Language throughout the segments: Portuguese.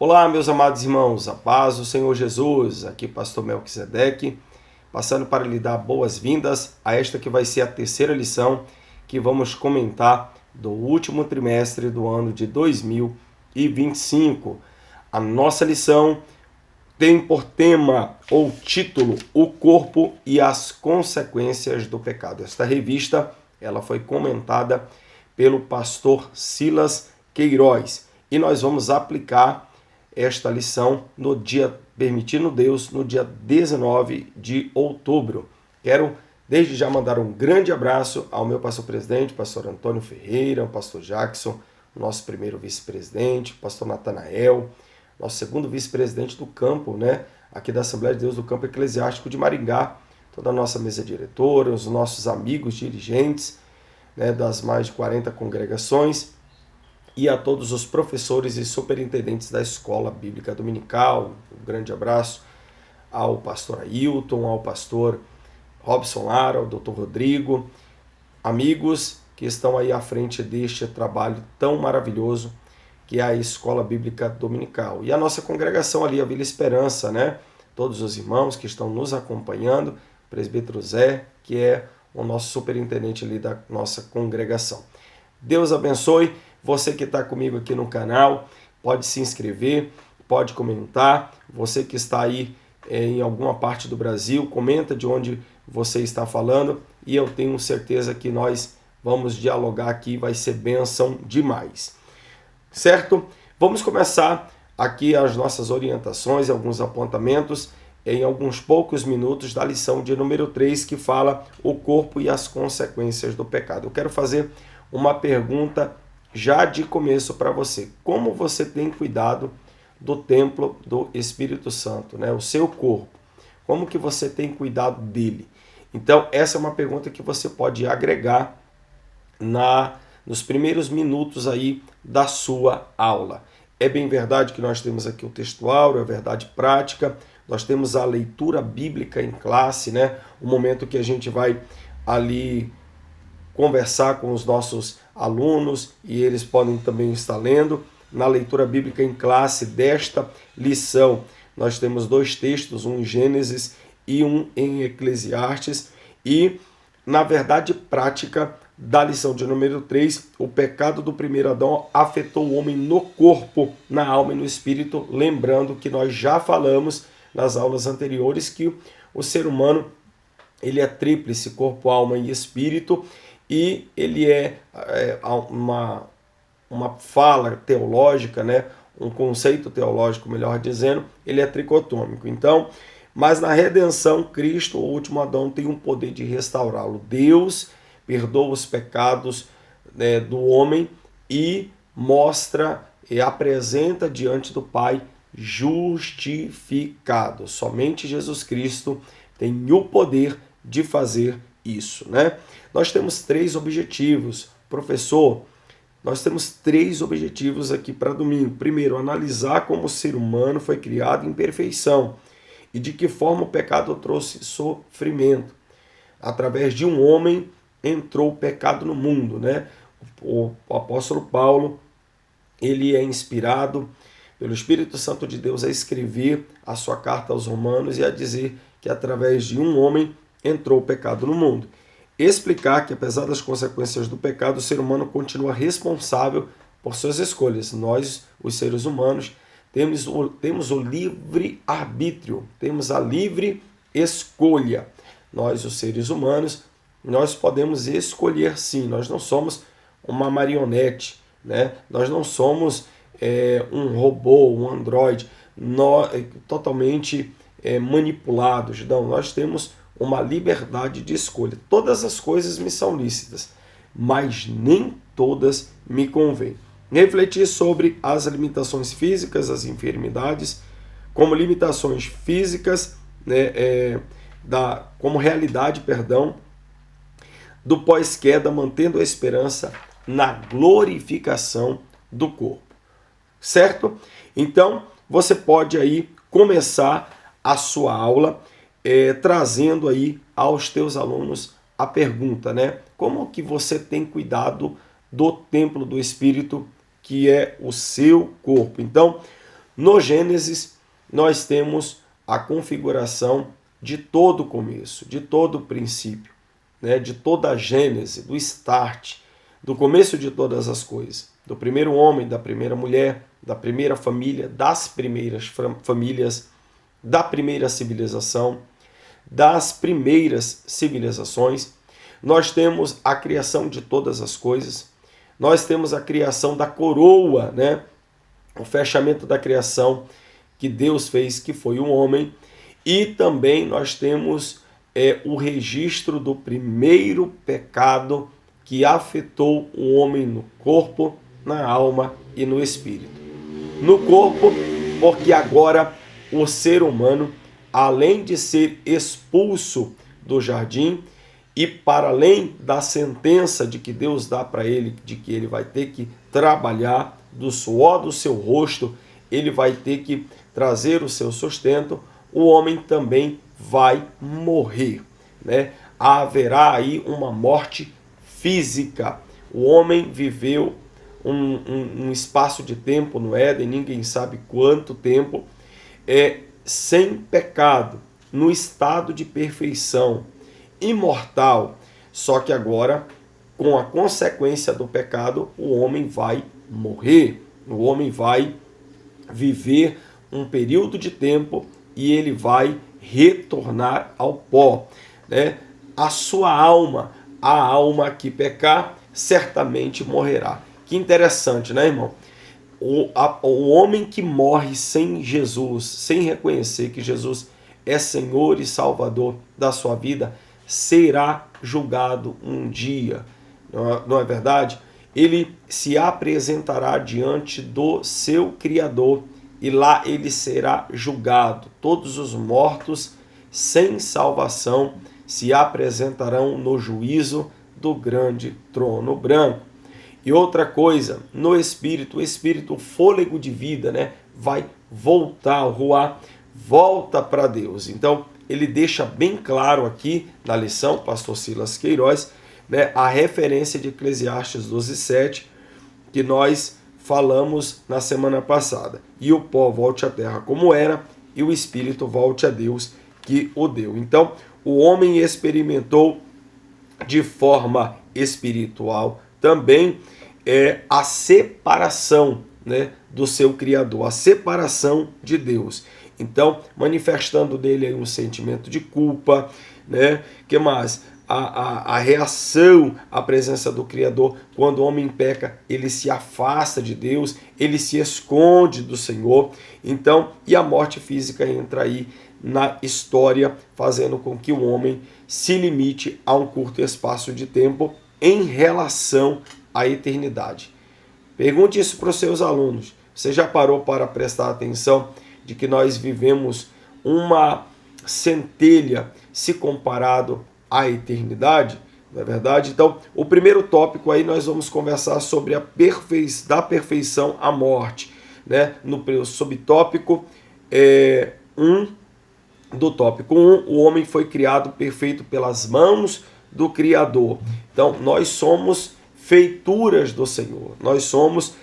Olá, meus amados irmãos, a paz do Senhor Jesus, aqui Pastor Melquisedeque, passando para lhe dar boas-vindas a esta que vai ser a terceira lição que vamos comentar do último trimestre do ano de 2025. A nossa lição tem por tema ou título o corpo e as consequências do pecado. Esta revista ela foi comentada pelo pastor Silas Queiroz e nós vamos aplicar esta lição no dia, permitindo Deus, no dia 19 de outubro. Quero desde já mandar um grande abraço ao meu pastor presidente, pastor Antônio Ferreira, ao pastor Jackson, nosso primeiro vice-presidente, pastor Natanael, nosso segundo vice-presidente do campo, aqui da Assembleia de Deus do Campo Eclesiástico de Maringá, toda a nossa mesa diretora, os nossos amigos dirigentes, das mais de 40 congregações, e a todos os professores e superintendentes da Escola Bíblica Dominical. Um grande abraço ao pastor Ailton, ao pastor Robson Lara, ao doutor Rodrigo, amigos que estão aí à frente deste trabalho tão maravilhoso que é a Escola Bíblica Dominical. E a nossa congregação ali, a Vila Esperança, todos os irmãos que estão nos acompanhando, o presbítero Zé, que é o nosso superintendente ali da nossa congregação. Deus abençoe. Você que está comigo aqui no canal, pode se inscrever, pode comentar. Você que está aí em alguma parte do Brasil, comenta de onde você está falando e eu tenho certeza que nós vamos dialogar aqui, vai ser bênção demais. Certo? Vamos começar aqui as nossas orientações, alguns apontamentos em alguns poucos minutos da lição de número 3, que fala o corpo e as consequências do pecado. Eu quero fazer uma pergunta já de começo para você. Como você tem cuidado do templo do Espírito Santo, o seu corpo? Como que você tem cuidado dele? Então, essa é uma pergunta que você pode agregar nos primeiros minutos aí da sua aula. É bem verdade que nós temos aqui o textual, é verdade prática, nós temos a leitura bíblica em classe, o momento que a gente vai ali conversar com os nossos alunos e eles podem também estar lendo. Na leitura bíblica em classe desta lição, nós temos 2 textos, um em Gênesis e um em Eclesiastes. E, na verdade prática da lição de número 3, o pecado do primeiro Adão afetou o homem no corpo, na alma e no espírito. Lembrando que nós já falamos nas aulas anteriores que o ser humano ele é tríplice, corpo, alma e espírito, e ele é uma fala teológica, um conceito teológico, melhor dizendo, ele é tricotômico. Então, mas na redenção, Cristo, o último Adão, tem um poder de restaurá-lo. Deus perdoa os pecados do homem e mostra e apresenta diante do Pai justificado. Somente Jesus Cristo tem o poder de fazer isso, Nós temos 3 objetivos. Professor, nós temos 3 objetivos aqui para domingo. Primeiro, analisar como o ser humano foi criado em perfeição e de que forma o pecado trouxe sofrimento. Através de um homem entrou o pecado no mundo, O apóstolo Paulo, ele é inspirado pelo Espírito Santo de Deus a escrever a sua carta aos Romanos e a dizer que através de um homem entrou o pecado no mundo. Explicar que, apesar das consequências do pecado, o ser humano continua responsável por suas escolhas. Nós, os seres humanos, temos o livre arbítrio, temos a livre escolha. Nós, os seres humanos, nós podemos escolher sim, nós não somos uma marionete, Nós não somos um robô, um androide, totalmente manipulados. Não, nós temos uma liberdade de escolha. Todas as coisas me são lícitas, mas nem todas me convêm. Refletir sobre as limitações físicas, as enfermidades, como limitações físicas, como realidade, do pós-queda, mantendo a esperança na glorificação do corpo. Certo? Então, você pode aí começar a sua aula trazendo aí aos teus alunos a pergunta, Como que você tem cuidado do templo do Espírito, que é o seu corpo? Então, No Gênesis, nós temos a configuração de todo o começo, de todo o princípio, né? De toda a gênese, do start, do começo de todas as coisas, do primeiro homem, da primeira mulher, da primeira família, das primeiras famílias, da primeira civilização, das primeiras civilizações. Nós temos a criação de todas as coisas, nós temos a criação da coroa, né? O fechamento da criação que Deus fez, que foi o homem, e também nós temos o registro do primeiro pecado que afetou o homem no corpo, na alma e no espírito. No corpo, porque agora o ser humano, além de ser expulso do jardim, e para além da sentença de que Deus dá para ele, de que ele vai ter que trabalhar do suor do seu rosto, ele vai ter que trazer o seu sustento, o homem também vai morrer, né? Haverá aí uma morte física. O homem viveu um espaço de tempo no Éden, ninguém sabe quanto tempo, sem pecado, no estado de perfeição, imortal. Só que agora, com a consequência do pecado, o homem vai morrer, o homem vai viver um período de tempo e ele vai retornar ao pó, né? A sua alma, a alma que pecar, certamente morrerá. Que interessante, né, irmão? O homem que morre sem Jesus, sem reconhecer que Jesus é Senhor e Salvador da sua vida, será julgado um dia, não é verdade? Ele se apresentará diante do seu Criador e lá ele será julgado. Todos os mortos sem salvação se apresentarão no juízo do grande trono branco. E outra coisa, no espírito, o espírito, o fôlego de vida, né, vai voltar, o ruá volta para Deus. Então, ele deixa bem claro aqui na lição, pastor Silas Queiroz, né, a referência de Eclesiastes 12:7, que nós falamos na semana passada. E o pó volte à terra como era, e o espírito volte a Deus que o deu. Então, o homem experimentou de forma espiritual também a separação, né, do seu Criador, a separação de Deus. Então, manifestando nele aí um sentimento de culpa, né? Que mais? A reação à presença do Criador. Quando o homem peca, ele se afasta de Deus, ele se esconde do Senhor. Então, e a morte física entra aí na história, fazendo com que o homem se limite a um curto espaço de tempo em relação à eternidade. Pergunte isso para os seus alunos. Você já parou para prestar atenção de que nós vivemos uma centelha se comparado à eternidade? Não é verdade? Então, o primeiro tópico aí nós vamos conversar sobre da perfeição à morte, né? No subtópico 1 do tópico 1, o homem foi criado perfeito pelas mãos do Criador. Então, nós somos feituras do Senhor, nós somos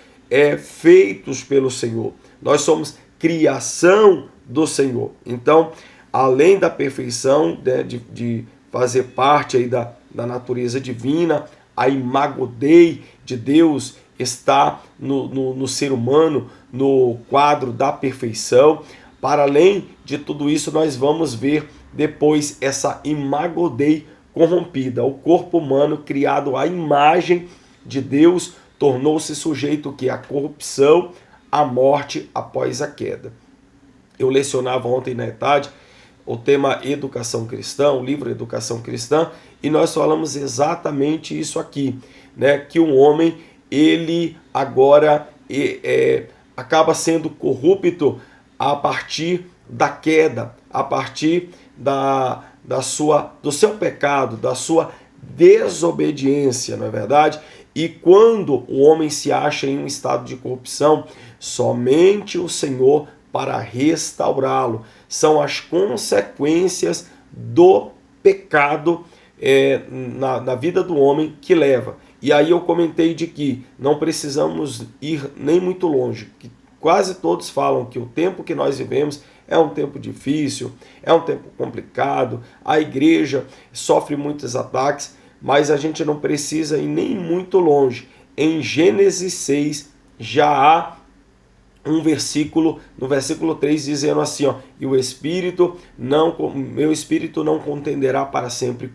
feitos pelo Senhor, nós somos criação do Senhor. Então, além da perfeição, né, de fazer parte aí da natureza divina, a imago Dei de Deus está no ser humano, no quadro da perfeição. Para além de tudo isso, nós vamos ver depois essa imago Dei corrompida. O corpo humano, criado à imagem de Deus, tornou-se sujeito à corrupção, à morte após a queda. Eu lecionava ontem na ETAD o tema Educação Cristã, o livro Educação Cristã, e nós falamos exatamente isso aqui, né? Que o homem, ele agora acaba sendo corrupto a partir da queda, a partir do seu pecado, da sua desobediência, não é verdade? E quando o homem se acha em um estado de corrupção, somente o Senhor para restaurá-lo. São as consequências do pecado na vida do homem que leva. E aí eu comentei de que não precisamos ir nem muito longe. Que quase todos falam que o tempo que nós vivemos é um tempo difícil, é um tempo complicado, a igreja sofre muitos ataques, mas a gente não precisa ir nem muito longe. Em Gênesis 6 já há um versículo, no versículo 3, dizendo assim, ó, e meu espírito não contenderá para sempre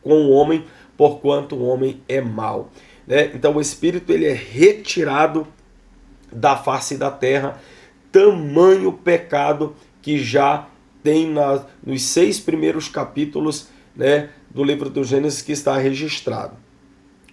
com o homem, porquanto o homem é mau. Né? Então o espírito ele é retirado da face da terra, tamanho pecado que já tem nos 6 primeiros capítulos, né, do livro do Gênesis que está registrado.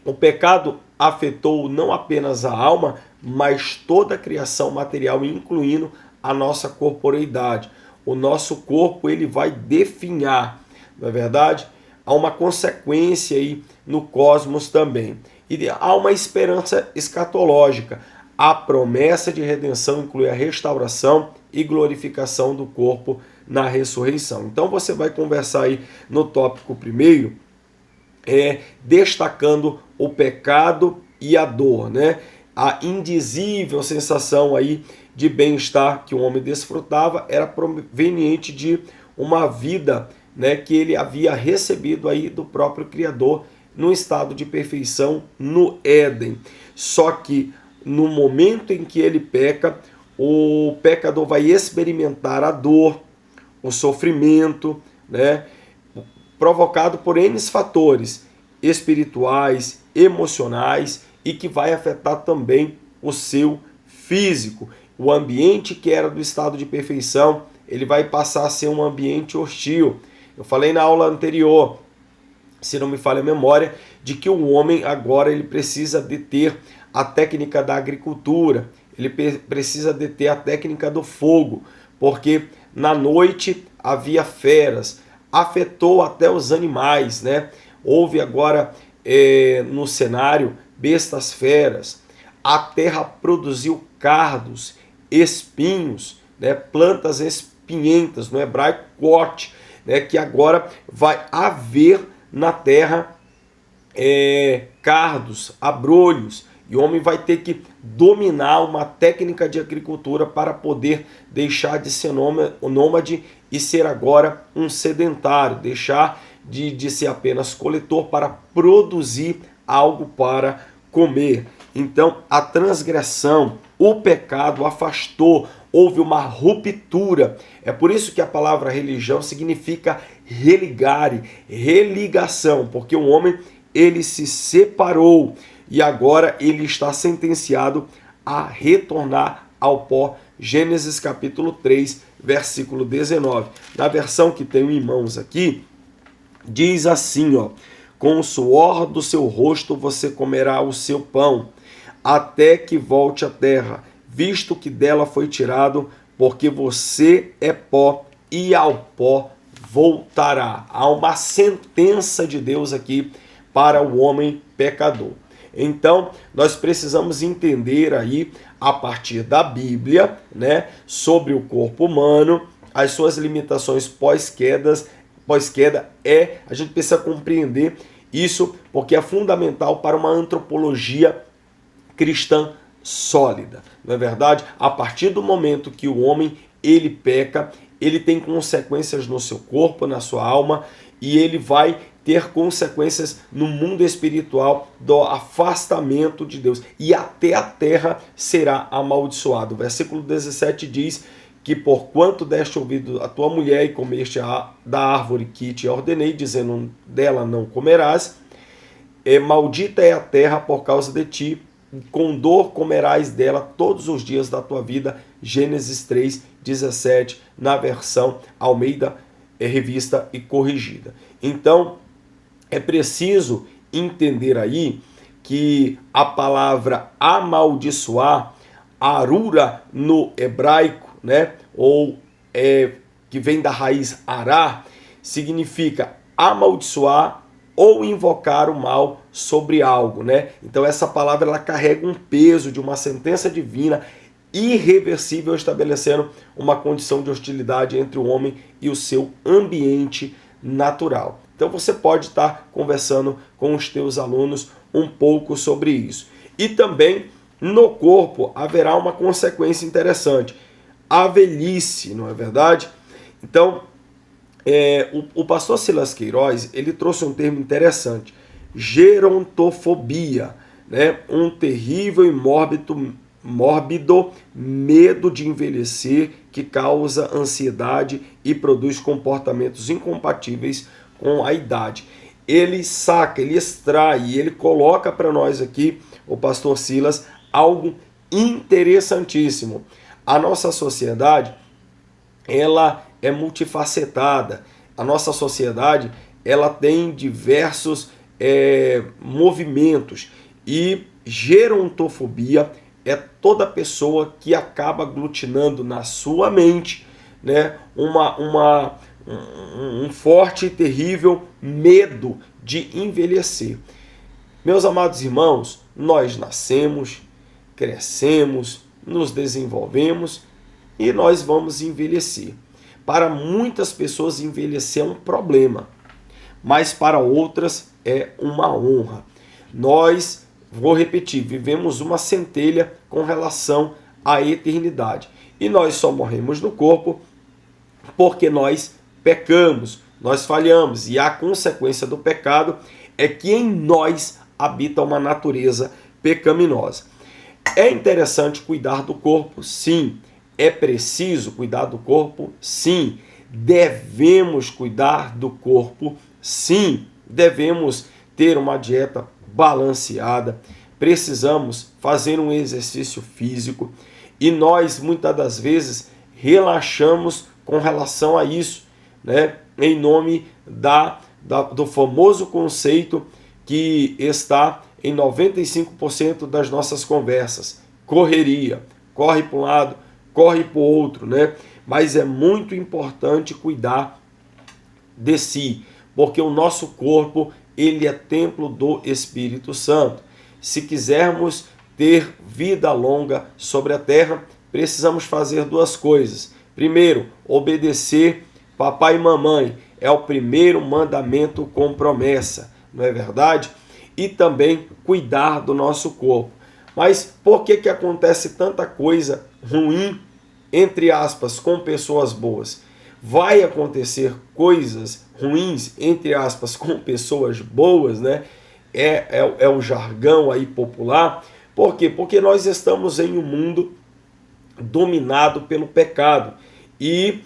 O pecado afetou não apenas a alma, mas toda a criação material, incluindo a nossa corporeidade. O nosso corpo ele vai definhar, não é verdade? Há uma consequência aí no cosmos também. E há uma esperança escatológica. A promessa de redenção inclui a restauração e glorificação do corpo na ressurreição. Então você vai conversar aí no tópico primeiro, destacando o pecado e a dor, né? A indizível sensação aí de bem-estar que o homem desfrutava era proveniente de uma vida, né, que ele havia recebido aí do próprio Criador no estado de perfeição no Éden. Só que no momento em que ele peca, o pecador vai experimentar a dor, o sofrimento, né, provocado por N fatores espirituais, emocionais e que vai afetar também o seu físico. O ambiente que era do estado de perfeição, ele vai passar a ser um ambiente hostil. Eu falei na aula anterior, se não me falha a memória, de que o homem agora ele precisa de ter a técnica da agricultura, ele precisa de ter a técnica do fogo, porque na noite havia feras, afetou até os animais, né? Houve agora no cenário bestas feras, a terra produziu cardos, espinhos, né? Plantas espinhentas, no hebraico cote, né? Que agora vai haver na terra cardos, abrolhos, e o homem vai ter que dominar uma técnica de agricultura para poder deixar de ser nômade e ser agora um sedentário, deixar de ser apenas coletor para produzir algo para comer. Então a transgressão, o pecado afastou, houve uma ruptura. É por isso que a palavra religião significa religare, religação, porque o homem ele se separou e agora ele está sentenciado a retornar ao pó. Gênesis capítulo 3, versículo 19. Na versão que tenho em mãos aqui, diz assim, ó: com o suor do seu rosto você comerá o seu pão, até que volte à terra, visto que dela foi tirado, porque você é pó e ao pó voltará. Há uma sentença de Deus aqui para o homem pecador. Então, nós precisamos entender aí, a partir da Bíblia, né, sobre o corpo humano, as suas limitações pós-queda, a gente precisa compreender isso, porque é fundamental para uma antropologia cristã sólida. Não é verdade? A partir do momento que o homem, ele peca, ele tem consequências no seu corpo, na sua alma, e ele vai ter consequências no mundo espiritual do afastamento de Deus. E até a terra será amaldiçoada. O versículo 17 diz que porquanto deste ouvido a tua mulher e comeste da árvore que te ordenei, dizendo dela não comerás, maldita é a terra por causa de ti, com dor comerás dela todos os dias da tua vida. Gênesis 3, 17, na versão Almeida, revista e corrigida. Então, é preciso entender aí que a palavra amaldiçoar, arura no hebraico, né, ou que vem da raiz ará, significa amaldiçoar ou invocar o mal sobre algo, né? Então essa palavra ela carrega um peso de uma sentença divina irreversível, estabelecendo uma condição de hostilidade entre o homem e o seu ambiente natural. Então você pode estar conversando com os teus alunos um pouco sobre isso. E também no corpo haverá uma consequência interessante, a velhice, não é verdade? Então, o pastor Silas Queiroz, ele trouxe um termo interessante, gerontofobia, né? Um terrível e mórbido medo de envelhecer que causa ansiedade e produz comportamentos incompatíveis com a idade. Ele saca, ele extrai, ele coloca para nós aqui, o pastor Silas, algo interessantíssimo. A nossa sociedade, ela é multifacetada. A nossa sociedade, ela tem diversos movimentos, e gerontofobia é toda pessoa que acaba aglutinando na sua mente, né, um forte e terrível medo de envelhecer. Meus amados irmãos, nós nascemos, crescemos, nos desenvolvemos e nós vamos envelhecer. Para muitas pessoas, envelhecer é um problema, mas para outras é uma honra. Nós, vou repetir, vivemos uma centelha com relação à eternidade. E nós só morremos no corpo porque nós pecamos, nós falhamos. E a consequência do pecado é que em nós habita uma natureza pecaminosa. É interessante cuidar do corpo? Sim. É preciso cuidar do corpo? Sim. Devemos cuidar do corpo? Sim. Devemos ter uma dieta balanceada, precisamos fazer um exercício físico e nós muitas das vezes relaxamos com relação a isso, né? Em nome do famoso conceito que está em 95% das nossas conversas: correria, corre para um lado, corre para o outro, né? Mas é muito importante cuidar de si, porque o nosso corpo, ele é templo do Espírito Santo. Se quisermos ter vida longa sobre a terra, precisamos fazer duas coisas. Primeiro, obedecer papai e mamãe. É o primeiro mandamento com promessa, não é verdade? E também cuidar do nosso corpo. Mas por que acontece tanta coisa ruim, entre aspas, com pessoas boas? Vai acontecer coisas ruins, entre aspas, com pessoas boas, né? É o jargão aí popular. Por quê? Porque nós estamos em um mundo dominado pelo pecado. E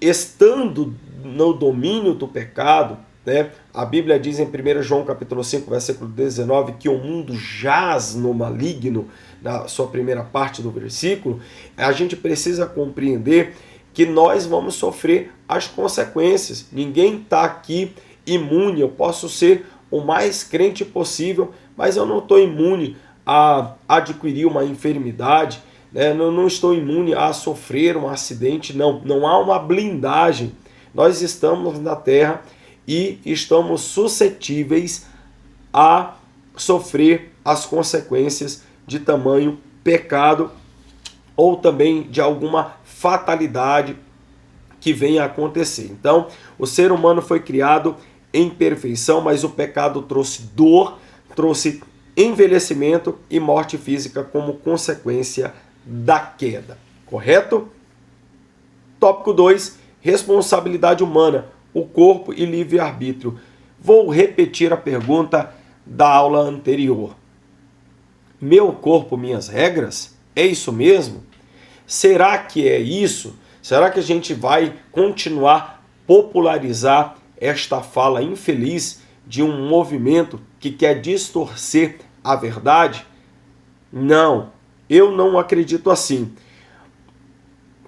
estando no domínio do pecado, né? A Bíblia diz em 1 João capítulo 5, versículo 19, que o mundo jaz no maligno, na sua primeira parte do versículo. A gente precisa compreender que nós vamos sofrer as consequências. Ninguém está aqui imune. Eu posso ser o mais crente possível, mas eu não estou imune a adquirir uma enfermidade, né? Não estou imune a sofrer um acidente, não há uma blindagem. Nós estamos na terra e estamos suscetíveis a sofrer as consequências de tamanho pecado ou também de alguma fatalidade que venha a acontecer. Então, o ser humano foi criado em perfeição, mas o pecado trouxe dor, trouxe envelhecimento e morte física como consequência da queda. Correto? Tópico 2, responsabilidade humana, o corpo e livre-arbítrio. Vou repetir a pergunta da aula anterior. Meu corpo, minhas regras? É isso mesmo? Será que é isso? Será que a gente vai continuar popularizar esta fala infeliz de um movimento que quer distorcer a verdade? Não, eu não acredito assim.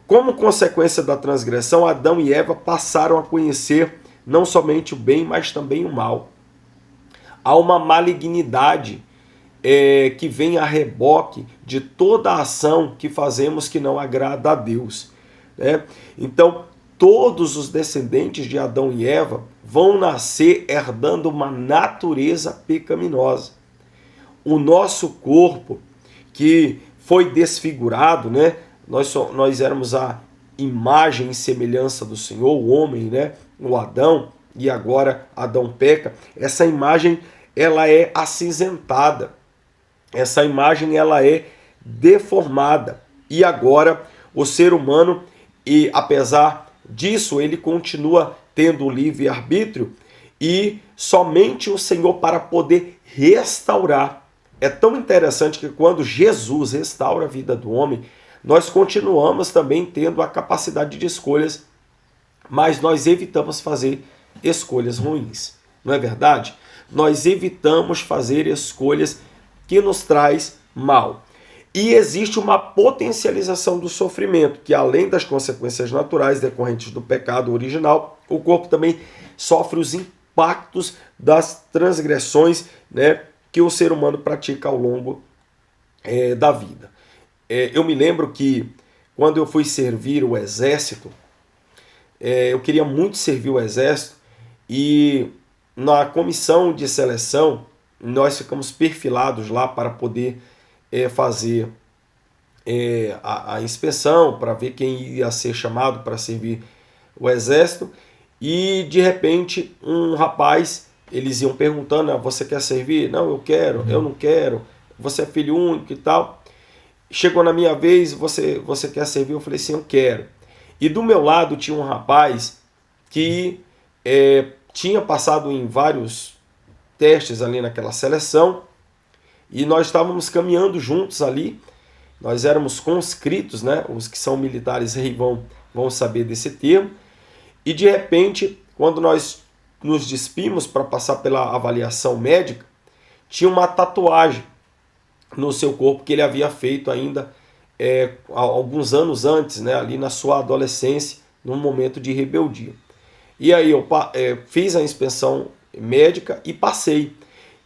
Como consequência da transgressão, Adão e Eva passaram a conhecer não somente o bem, mas também o mal. Há uma malignidade que vem a reboque de toda a ação que fazemos que não agrada a Deus, né? Então, todos os descendentes de Adão e Eva vão nascer herdando uma natureza pecaminosa. O nosso corpo, que foi desfigurado, né? Nós éramos a imagem e semelhança do Senhor, o homem, né? O Adão, e agora Adão peca. Essa imagem, ela é acinzentada. essa imagem ela é deformada. E agora o ser humano, e apesar disso, ele continua tendo o livre-arbítrio, e somente o Senhor para poder restaurar. É tão interessante que quando Jesus restaura a vida do homem, nós continuamos também tendo a capacidade de escolhas, mas nós evitamos fazer escolhas ruins. Não é verdade? Nós evitamos fazer escolhas que nos traz mal. E existe uma potencialização do sofrimento, que além das consequências naturais decorrentes do pecado original, o corpo também sofre os impactos das transgressões, né, que o ser humano pratica ao longo da vida. Eu me lembro que quando eu fui servir o exército, eu queria muito servir o exército, e na comissão de seleção nós ficamos perfilados lá para poder fazer a inspeção, para ver quem ia ser chamado para servir o exército. E de repente um rapaz, eles iam perguntando: você quer servir? Não, eu quero. Eu não quero. Você é filho único e tal. Chegou na minha vez: você quer servir? Eu falei: sim, eu quero. E do meu lado tinha um rapaz que tinha passado em vários testes ali naquela seleção, e nós estávamos caminhando juntos ali. Nós éramos conscritos, né? Os que são militares aí vão saber desse termo. E de repente, quando nós nos despimos para passar pela avaliação médica, tinha uma tatuagem no seu corpo que ele havia feito ainda alguns anos antes, né? Ali na sua adolescência, num momento de rebeldia. E aí eu fiz a inspeção médica e passei.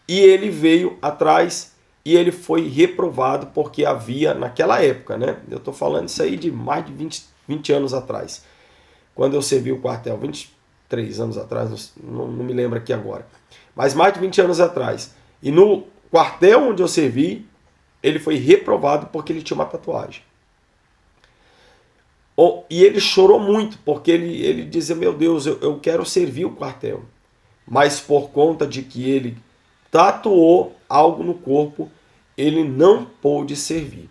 E ele veio atrás e ele foi reprovado porque havia, naquela época, né? Eu estou falando isso aí de mais de 20 anos atrás. Quando eu servi o quartel, 23 anos atrás, não me lembro aqui agora. Mas mais de 20 anos atrás. E no quartel onde eu servi, ele foi reprovado porque ele tinha uma tatuagem. E ele chorou muito, porque ele dizia: meu Deus, eu quero servir o quartel. Mas por conta de que ele tatuou algo no corpo, ele não pôde servir,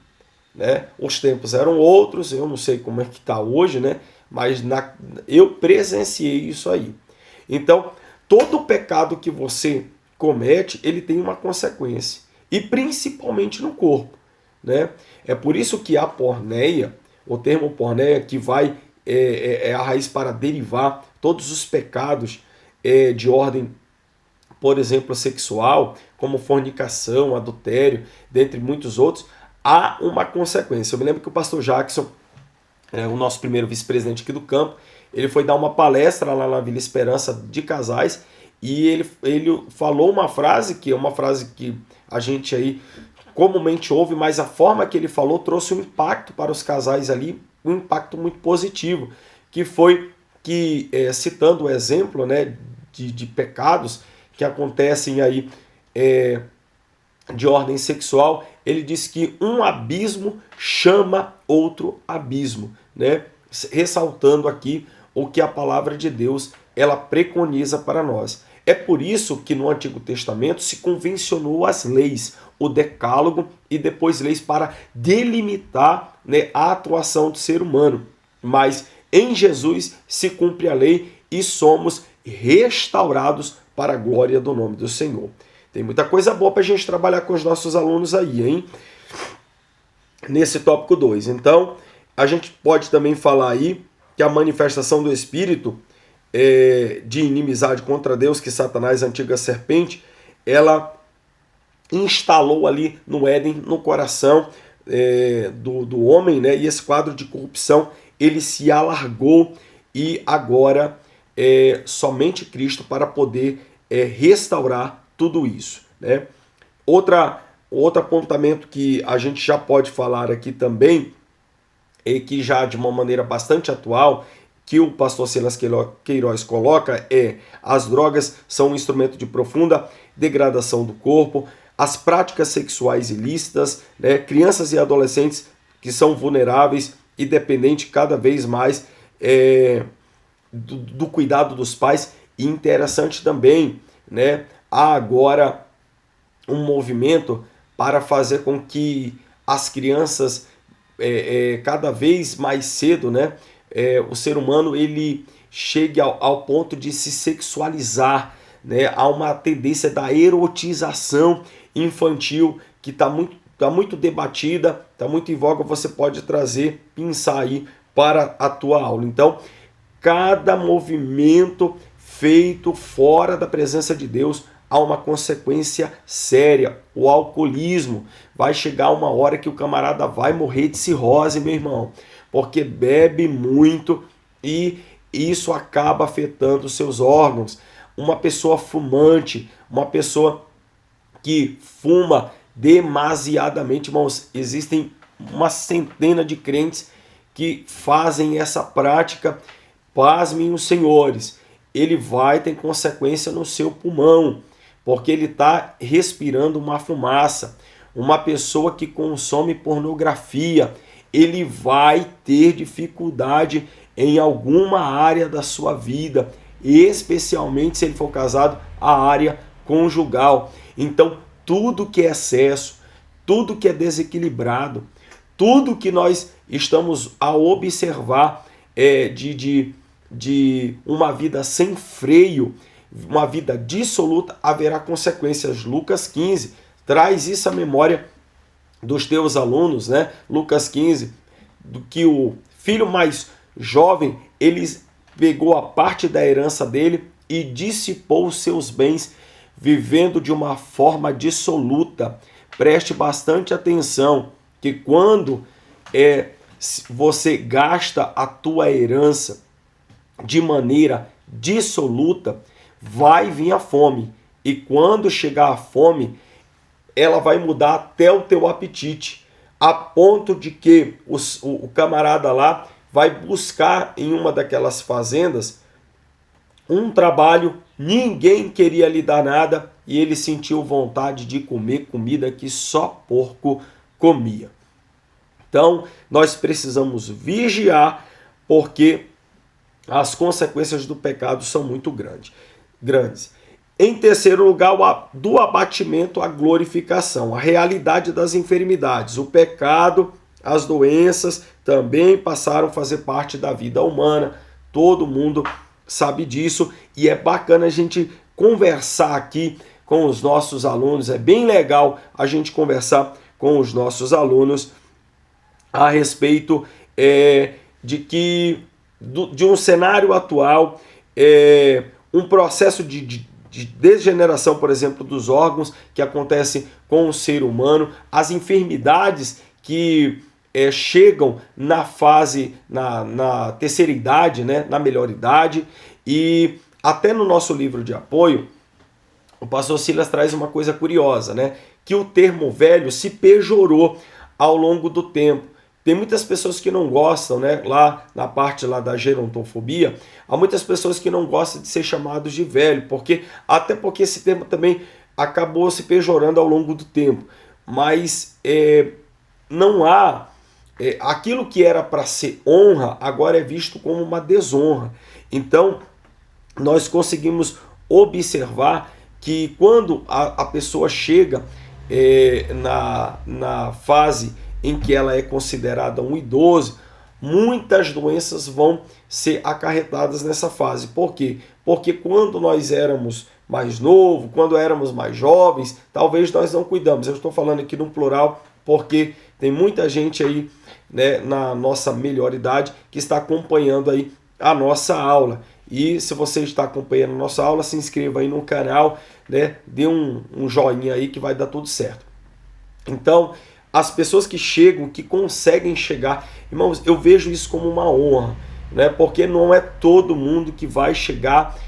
né? Os tempos eram outros, eu não sei como é que está hoje, né? Mas eu presenciei isso aí. Então, todo pecado que você comete, ele tem uma consequência. E principalmente no corpo, né? É por isso que a porneia, o termo porneia, que vai a raiz para derivar todos os pecados de ordem, por exemplo, sexual, como fornicação, adultério, dentre muitos outros, há uma consequência. Eu me lembro que o pastor Jackson, o nosso primeiro vice-presidente aqui do campo, ele foi dar uma palestra lá na Vila Esperança de casais, e ele falou uma frase que é uma frase que a gente aí comumente ouve, mas a forma que ele falou trouxe um impacto para os casais ali, um impacto muito positivo, que foi que, citando o exemplo, né, de pecados que acontecem aí de ordem sexual, ele diz que um abismo chama outro abismo, né? Ressaltando aqui o que a palavra de Deus ela preconiza para nós. É por isso que no Antigo Testamento se convencionou as leis, o decálogo e depois leis para delimitar, né, a atuação do ser humano. Mas em Jesus se cumpre a lei e somos restaurados para a glória do nome do Senhor. Tem muita coisa boa para a gente trabalhar com os nossos alunos aí, hein? Nesse tópico 2. Então, a gente pode também falar aí que a manifestação do Espírito de inimizade contra Deus, que Satanás, a antiga serpente, ela instalou ali no Éden, no coração do homem, né? E esse quadro de corrupção, ele se alargou, e agora somente Cristo para poder restaurar tudo isso, né? Outro apontamento que a gente já pode falar aqui também, que já de uma maneira bastante atual, que o pastor Silas Queiroz coloca, as drogas são um instrumento de profunda degradação do corpo, as práticas sexuais ilícitas, né, crianças e adolescentes que são vulneráveis e dependentes cada vez mais do cuidado dos pais. E interessante também, né, há agora um movimento para fazer com que as crianças, cada vez mais cedo, né, o ser humano ele chegue ao ponto de se sexualizar, né? Há uma tendência da erotização infantil que tá muito debatida, está muito em voga. Você pode pensar aí para a tua aula. Então, cada movimento feito fora da presença de Deus há uma consequência séria. O alcoolismo, vai chegar uma hora que o camarada vai morrer de cirrose, meu irmão, porque bebe muito e isso acaba afetando os seus órgãos. Uma pessoa fumante, uma pessoa que fuma demasiadamente, irmãos, existem uma centena de crentes que fazem essa prática. Pasmem os senhores, ele vai ter consequência no seu pulmão, porque ele está respirando uma fumaça. Uma pessoa que consome pornografia, ele vai ter dificuldade em alguma área da sua vida, especialmente se ele for casado, a área conjugal. Então, tudo que é excesso, tudo que é desequilibrado, tudo que nós estamos a observar de uma vida sem freio, uma vida dissoluta, haverá consequências. Lucas 15 traz isso à memória dos teus alunos, né? Lucas 15, do que o filho mais jovem, ele pegou a parte da herança dele e dissipou os seus bens, vivendo de uma forma dissoluta. Preste bastante atenção, que quando você gasta a tua herança de maneira dissoluta, vai vir a fome. E quando chegar a fome, ela vai mudar até o teu apetite, a ponto de que o camarada lá vai buscar em uma daquelas fazendas um trabalho, ninguém queria lhe dar nada e ele sentiu vontade de comer comida que só porco comia. Então, nós precisamos vigiar, porque as consequências do pecado são muito grandes. Em terceiro lugar, do abatimento à glorificação, a realidade das enfermidades. O pecado, as doenças também passaram a fazer parte da vida humana. Todo mundo sabe disso e é bacana a gente conversar aqui com os nossos alunos. É bem legal a gente conversar com os nossos alunos a respeito de um cenário atual, um processo de degeneração, por exemplo, dos órgãos que acontece com o ser humano, as enfermidades que chegam na fase, na terceira idade, né, na melhor idade. E até no nosso livro de apoio, o pastor Silas traz uma coisa curiosa, né, que o termo velho se pejorou ao longo do tempo. Tem muitas pessoas que não gostam, né? Lá na parte lá da gerontofobia, há muitas pessoas que não gostam de ser chamados de velho, até porque esse termo também acabou se pejorando ao longo do tempo. Mas não há aquilo que era para ser honra, agora é visto como uma desonra. Então, nós conseguimos observar que quando a pessoa chega na fase em que ela é considerada um idoso, muitas doenças vão ser acarretadas nessa fase. Por quê? Porque quando nós éramos mais novos, quando éramos mais jovens, talvez nós não cuidamos. Eu estou falando aqui no plural porque tem muita gente aí, né, na nossa melhor idade que está acompanhando aí a nossa aula. E se você está acompanhando a nossa aula, se inscreva aí no canal, né, dê um joinha aí que vai dar tudo certo. Então, as pessoas que chegam, que conseguem chegar, irmãos, eu vejo isso como uma honra, né? Porque não é todo mundo que vai chegar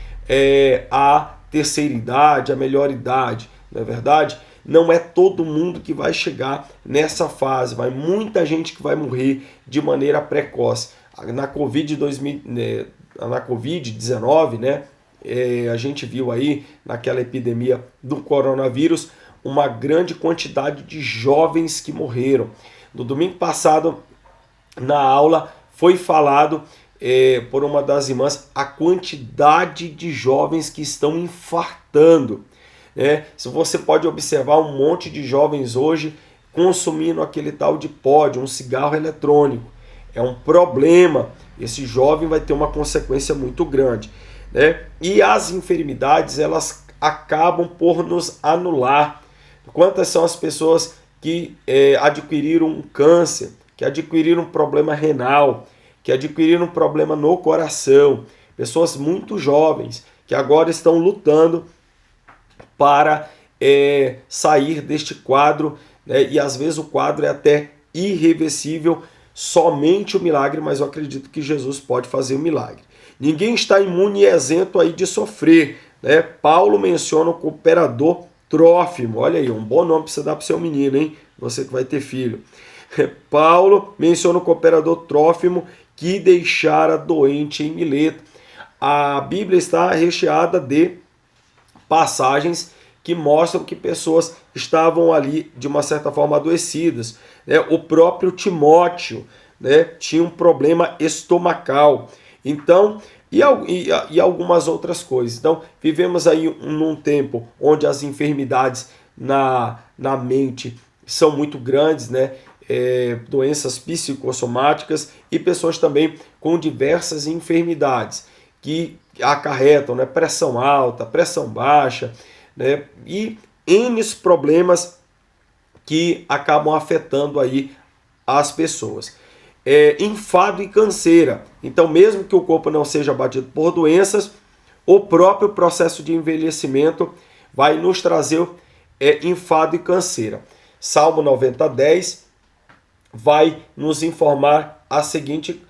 à terceira idade, à melhor idade, não é verdade? Não é todo mundo que vai chegar nessa fase, vai muita gente que vai morrer de maneira precoce. Na Covid-19, né? A gente viu aí naquela epidemia do coronavírus, uma grande quantidade de jovens que morreram. No domingo passado, na aula, foi falado por uma das irmãs a quantidade de jovens que estão infartando. né? Se você pode observar um monte de jovens hoje consumindo aquele tal de pod, um cigarro eletrônico. É um problema. Esse jovem vai ter uma consequência muito grande, né? E as enfermidades, elas acabam por nos anular. Quantas são as pessoas que adquiriram um câncer, que adquiriram um problema renal, que adquiriram um problema no coração, pessoas muito jovens que agora estão lutando para sair deste quadro, né? E às vezes o quadro é até irreversível, somente o milagre, mas eu acredito que Jesus pode fazer o milagre. Ninguém está imune e isento aí de sofrer, né? Paulo menciona o cooperador Trófimo, olha aí, um bom nome para você dar para o seu menino, hein? Você que vai ter filho. Paulo menciona o cooperador Trófimo que deixara doente em Mileto. A Bíblia está recheada de passagens que mostram que pessoas estavam ali de uma certa forma adoecidas, né? O próprio Timóteo, né, tinha um problema estomacal. Então, e algumas outras coisas. Então, vivemos aí num tempo onde as enfermidades na mente são muito grandes, né? Doenças psicossomáticas e pessoas também com diversas enfermidades que acarretam, né, pressão alta, pressão baixa, né, e N problemas que acabam afetando aí as pessoas. Enfado e canseira. Então, mesmo que o corpo não seja abatido por doenças, o próprio processo de envelhecimento vai nos trazer enfado e canseira. Salmo 90:10 vai nos informar a seguinte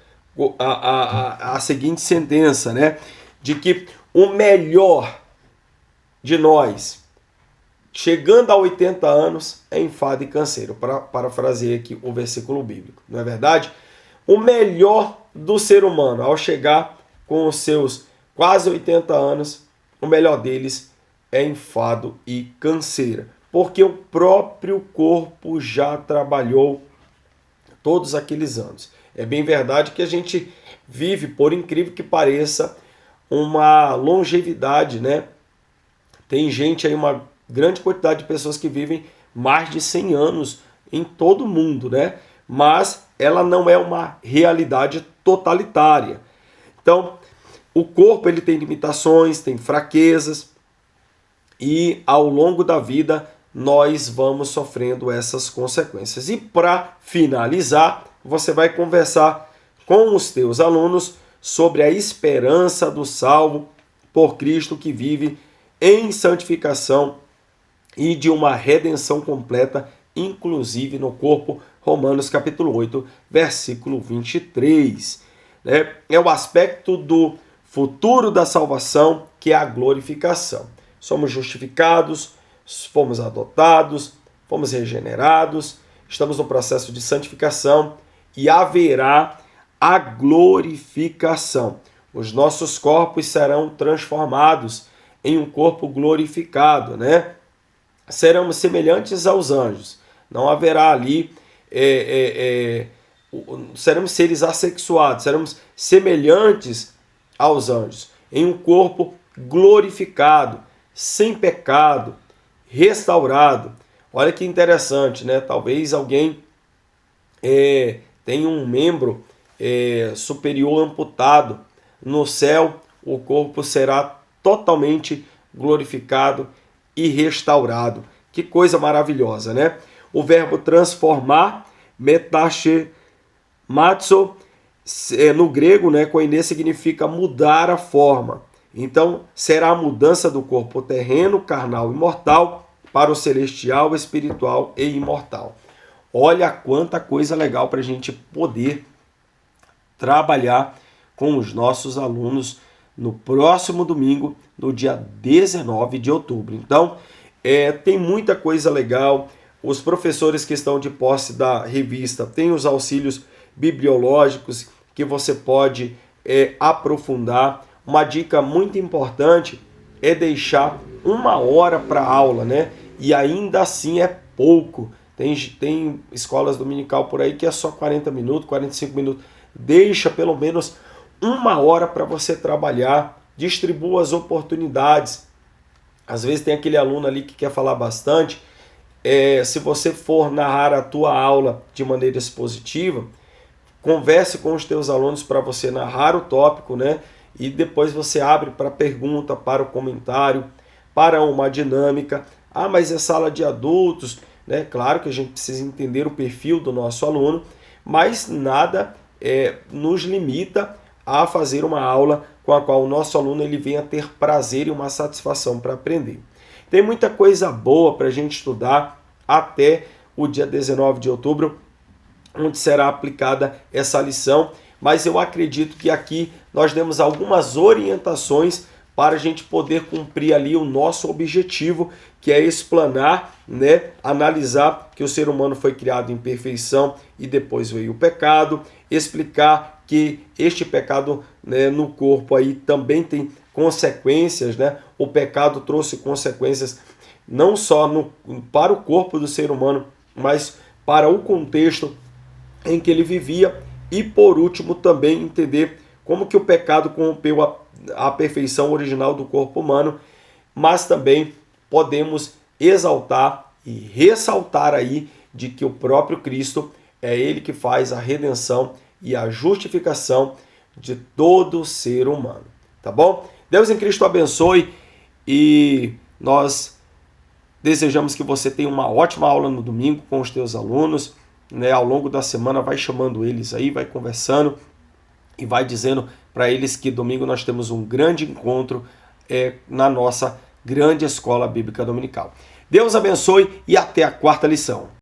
sentença, né? De que o melhor de nós, chegando a 80 anos, é enfado e canseiro. Parafraseei aqui o versículo bíblico, não é verdade? O melhor do ser humano, ao chegar com os seus quase 80 anos, o melhor deles é enfado e canseira. Porque o próprio corpo já trabalhou todos aqueles anos. É bem verdade que a gente vive, por incrível que pareça, uma longevidade, né? Tem gente aí, uma grande quantidade de pessoas que vivem mais de 100 anos em todo o mundo, né? Mas ela não é uma realidade totalitária. Então, o corpo ele tem limitações, tem fraquezas e ao longo da vida nós vamos sofrendo essas consequências. E para finalizar, você vai conversar com os teus alunos sobre a esperança do salvo por Cristo que vive em santificação e de uma redenção completa, inclusive no corpo. Romanos capítulo 8, versículo 23. É o aspecto do futuro da salvação, que é a glorificação. Somos justificados, fomos adotados, fomos regenerados, estamos no processo de santificação e haverá a glorificação. Os nossos corpos serão transformados em um corpo glorificado, né? Seremos semelhantes aos anjos. Não haverá ali, seremos seres assexuados, seremos semelhantes aos anjos, em um corpo glorificado, sem pecado, restaurado. Olha que interessante, né? Talvez alguém tenha um membro superior amputado. No céu, o corpo será totalmente glorificado e restaurado. Que coisa maravilhosa, né? O verbo transformar, metachemazo, no grego, né, koiné, significa mudar a forma. Então, será a mudança do corpo terreno, carnal e mortal para o celestial, espiritual e imortal. Olha quanta coisa legal para a gente poder trabalhar com os nossos alunos no próximo domingo, no dia 19 de outubro. Então, tem muita coisa legal. Os professores que estão de posse da revista têm os auxílios bibliológicos que você pode aprofundar. Uma dica muito importante é deixar 1 hora para aula, né? E ainda assim é pouco. Tem escolas dominical por aí que é só 40 minutos, 45 minutos. Deixa pelo menos 1 hora para você trabalhar. Distribua as oportunidades. Às vezes tem aquele aluno ali que quer falar bastante. Se você for narrar a tua aula de maneira expositiva, converse com os teus alunos para você narrar o tópico, né? E depois você abre para pergunta, para o comentário, para uma dinâmica. Ah, mas é sala de adultos, né? Claro que a gente precisa entender o perfil do nosso aluno, mas nada nos limita a fazer uma aula com a qual o nosso aluno ele venha ter prazer e uma satisfação para aprender. Tem muita coisa boa para a gente estudar até o dia 19 de outubro, onde será aplicada essa lição, mas eu acredito que aqui nós demos algumas orientações para a gente poder cumprir ali o nosso objetivo, que é explanar, né, analisar que o ser humano foi criado em perfeição e depois veio o pecado, explicar que este pecado, né, no corpo aí também tem consequências, né? O pecado trouxe consequências não só para o corpo do ser humano, mas para o contexto em que ele vivia, e por último também entender como que o pecado corrompeu a perfeição original do corpo humano, mas também podemos exaltar e ressaltar aí de que o próprio Cristo é ele que faz a redenção e a justificação de todo ser humano, tá bom? Deus em Cristo abençoe e nós desejamos que você tenha uma ótima aula no domingo com os teus alunos, né? Ao longo da semana vai chamando eles aí, vai conversando e vai dizendo para eles que domingo nós temos um grande encontro na nossa grande escola bíblica dominical. Deus abençoe e até a quarta lição.